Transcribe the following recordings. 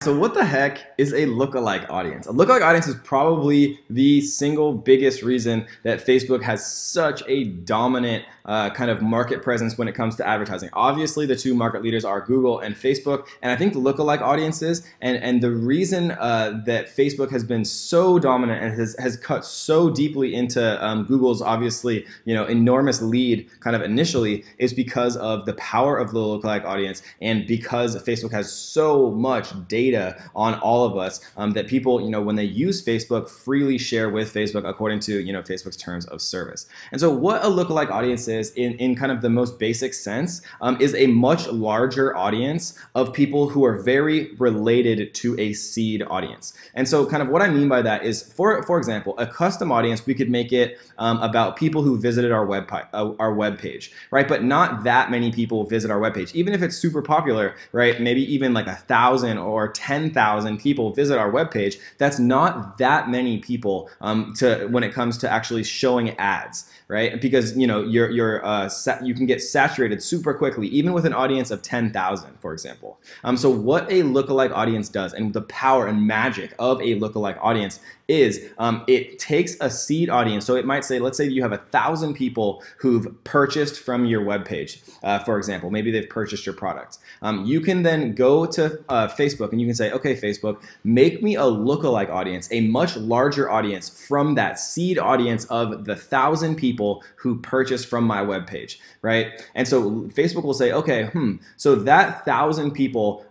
So what the heck is a lookalike audience? A lookalike audience is probably the single biggest reason that Facebook has such a dominant kind of market presence when it comes to advertising. Obviously, the two market leaders are Google and Facebook, and I think the lookalike audiences and the reason that Facebook has been so dominant and has cut so deeply into Google's obviously enormous lead kind of initially is because of the power of the lookalike audience and because Facebook has so much data on all of us that people, when they use Facebook, freely share with Facebook according to, Facebook's terms of service. And so what a lookalike audience is in kind of the most basic sense is a much larger audience of people who are very related to a seed audience. And so kind of what I mean by that is, for example, a custom audience, we could make it about people who visited our web page, right? But not that many people visit our web page. Even if it's super popular, right? Maybe even like 1,000 or 10,000 people visit our webpage. That's not that many people when it comes to actually showing ads, right? Because you can get saturated super quickly, even with an audience of 10,000, for example. So what a lookalike audience does, and the power and magic of a lookalike audience is it takes a seed audience. So it might say, let's say you have 1,000 people who've purchased from your webpage, for example. Maybe they've purchased your product. You can then go to Facebook and you can say, okay, Facebook, make me a lookalike audience, a much larger audience from that seed audience of the 1,000 people who purchased from my webpage, right? And so Facebook will say, okay, so that 1,000 people,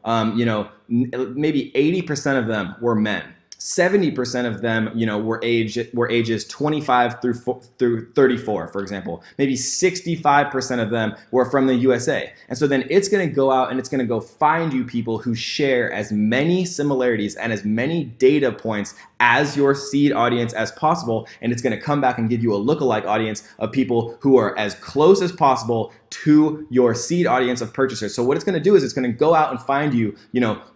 maybe 80% of them were men. 70% of them, were ages 25 through 34, for example. Maybe 65% of them were from the USA. And so then it's going to go out and it's going to go find you people who share as many similarities and as many data points as your seed audience as possible, and it's going to come back and give you a lookalike audience of people who are as close as possible to your seed audience of purchasers. So what it's going to do is it's going to go out and find you,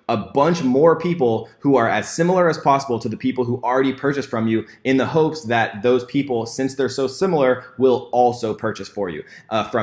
a bunch more people who are as similar as possible to the people who already purchased from you, in the hopes that those people, since they're so similar, will also purchase from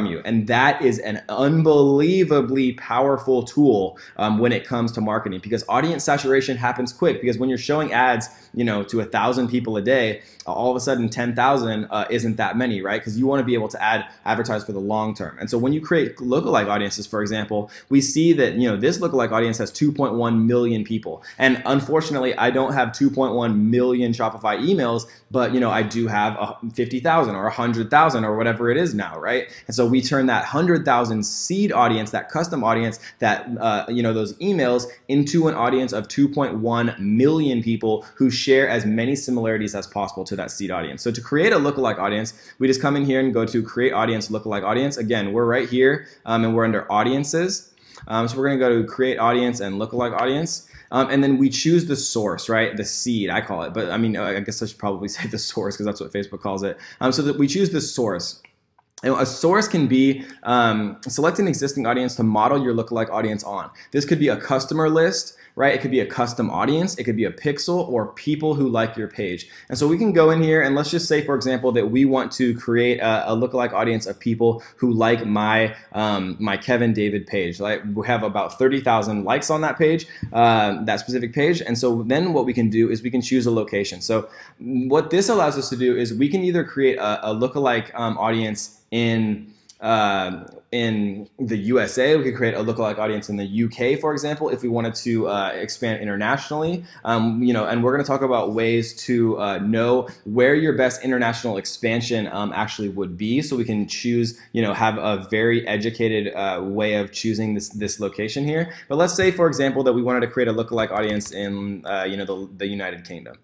you. And that is an unbelievably powerful tool when it comes to marketing, because audience saturation happens quick. Because when you're showing ads, to 1,000 people a day, all of a sudden 10,000 isn't that many, right? Because you want to be able to advertise for the long term. And so when you create lookalike audiences, for example, we see that this lookalike audience has 2.1 million people. And unfortunately, I don't have 2.1 million Shopify emails, but I do have 50,000 or 100,000 or whatever it is now, right? And so we turn that 100,000 seed audience, that custom audience, that those emails, into an audience of 2.1 million people who share as many similarities as possible to that seed audience. So to create a lookalike audience, we just come in here and go to create audience, lookalike audience. Again, we're right here and we're under audiences. So we're going to go to create audience and lookalike audience. And then we choose the source, right? The seed, I call it. But I mean, I guess I should probably say the source because that's what Facebook calls it. So that we choose the source. And a source can be select an existing audience to model your lookalike audience on. This could be a customer list, right? It could be a custom audience. It could be a pixel or people who like your page. And so we can go in here and let's just say, for example, that we want to create a lookalike audience of people who like my Kevin David page. Like we have about 30,000 likes on that page, that specific page. And so then what we can do is we can choose a location. So what this allows us to do is we can either create a lookalike audience in the USA. We could create a lookalike audience in the UK, for example, if we wanted to expand internationally. And we're going to talk about ways to know where your best international expansion actually would be, so we can choose, have a very educated way of choosing this location here. But let's say, for example, that we wanted to create a lookalike audience in the United Kingdom.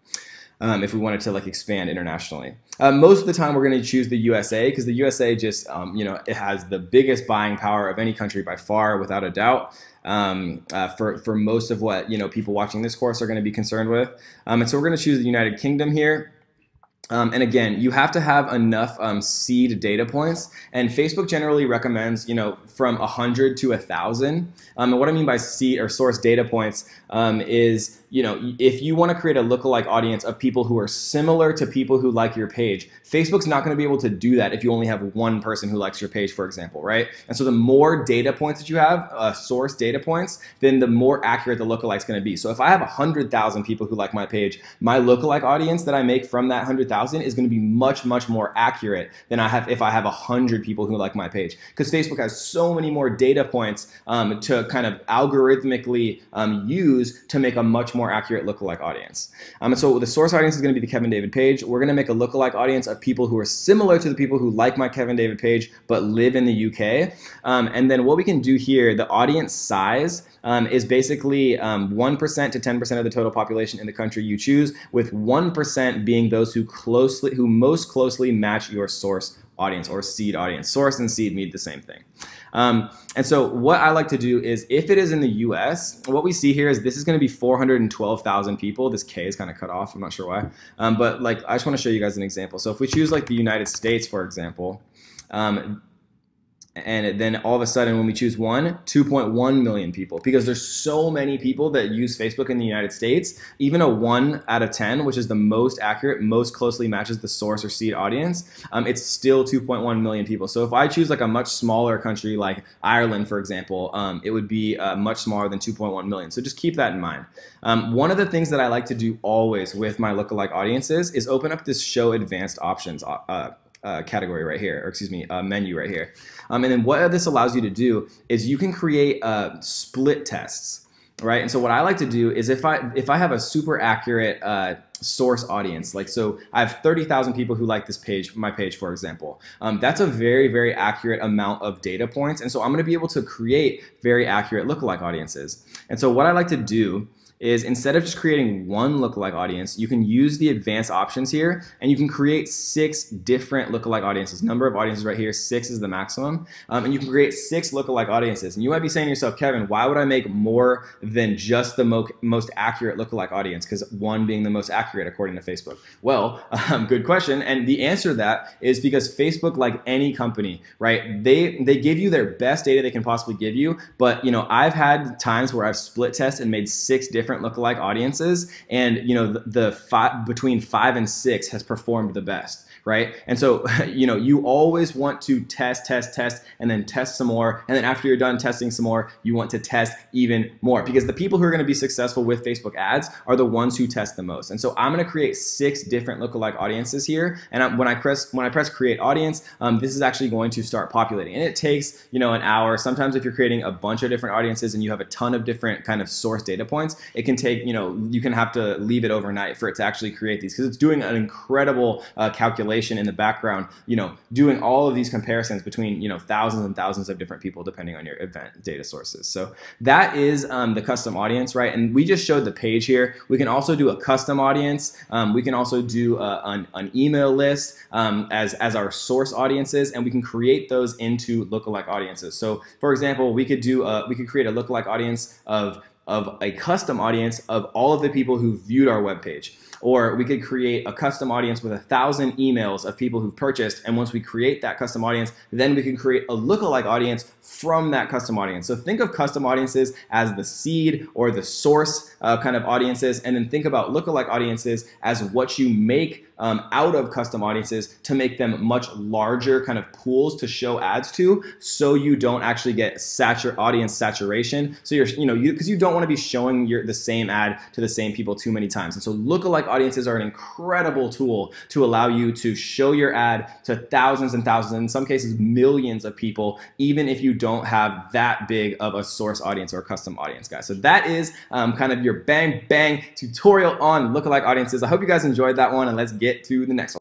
If we wanted to expand internationally. Most of the time we're going to choose the USA because the USA just, it has the biggest buying power of any country by far, without a doubt, for most of what, people watching this course are going to be concerned with. And so we're going to choose the United Kingdom here. And again, you have to have enough seed data points, and Facebook generally recommends, from 100 to 1,000. And what I mean by seed or source data points is, if you want to create a lookalike audience of people who are similar to people who like your page, Facebook's not going to be able to do that if you only have one person who likes your page, for example, right? And so the more data points that you have, source data points, then the more accurate the lookalike's going to be. So if I have 100,000 people who like my page, my lookalike audience that I make from that 100,000 is going to be much, much more accurate than if I have 100 people who like my page, because Facebook has so many more data points to kind of algorithmically use to make a much more accurate lookalike audience. And so the source audience is going to be the Kevin David page. We're going to make a lookalike audience of people who are similar to the people who like my Kevin David page but live in the UK. And then what we can do here, the audience size is basically 1% to 10% of the total population in the country you choose, with 1% being those who most closely match your source audience or seed audience. Source and seed mean the same thing. And so what I like to do is, if it is in the US, what we see here is this is going to be 412,000 people. This K is kind of cut off. I'm not sure why. But like, I just want to show you guys an example. So if we choose like the United States, for example, and then all of a sudden when we choose 2.1 million people, because there's so many people that use Facebook in the United States. Even a 1 out of 10, which is the most accurate, most closely matches the source or seed audience, it's still 2.1 million people. So if I choose like a much smaller country like Ireland, for example, it would be much smaller than 2.1 million. So just keep that in mind. One of the things that I like to do always with my lookalike audiences is open up this show advanced options category right here, or excuse me, menu right here. And then what this allows you to do is you can create split tests, right? And so what I like to do is if I have a super accurate source audience, like, so I have 30,000 people who like this page, my page, for example. That's a very, very accurate amount of data points. And so I'm going to be able to create very accurate lookalike audiences. And so what I like to do is, instead of just creating one lookalike audience, you can use the advanced options here, and you can create 6 different lookalike audiences. Number of audiences right here, 6 is the maximum, and you can create 6 lookalike audiences. And you might be saying to yourself, Kevin, why would I make more than just the most accurate lookalike audience? Because 1 being the most accurate according to Facebook. Well, good question. And the answer to that is because Facebook, like any company, right, they give you their best data they can possibly give you. But I've had times where I've split tested and made 6 different lookalike audiences, and between 5 and 6 has performed the best, right? And so you always want to test, and then test some more, and then after you're done testing some more, you want to test even more, because the people who are going to be successful with Facebook ads are the ones who test the most. And so I'm going to create 6 different lookalike audiences here, and when I press create audience, this is actually going to start populating, and it takes an hour. Sometimes if you're creating a bunch of different audiences and you have a ton of different kind of source data points, it can take, you can have to leave it overnight for it to actually create these, because it's doing an incredible calculation in the background, doing all of these comparisons between, thousands and thousands of different people depending on your event data sources. So that is the custom audience, right? And we just showed the page here. We can also do a custom audience. We can also do an email list as our source audiences, and we can create those into lookalike audiences. So for example, we could create a lookalike audience of a custom audience of all of the people who viewed our webpage. Or we could create a custom audience with 1,000 emails of people who've purchased, and once we create that custom audience, then we can create a lookalike audience from that custom audience. So think of custom audiences as the seed or the source kind of audiences, and then think about lookalike audiences as what you make out of custom audiences to make them much larger kind of pools to show ads to, so you don't actually get audience saturation. So because you don't want to be showing the same ad to the same people too many times. And so lookalike audiences are an incredible tool to allow you to show your ad to thousands and thousands, in some cases millions of people, even if you don't have that big of a source audience or a custom audience, guys. So that is kind of your bang tutorial on lookalike audiences. I hope you guys enjoyed that one, and let's get to the next one.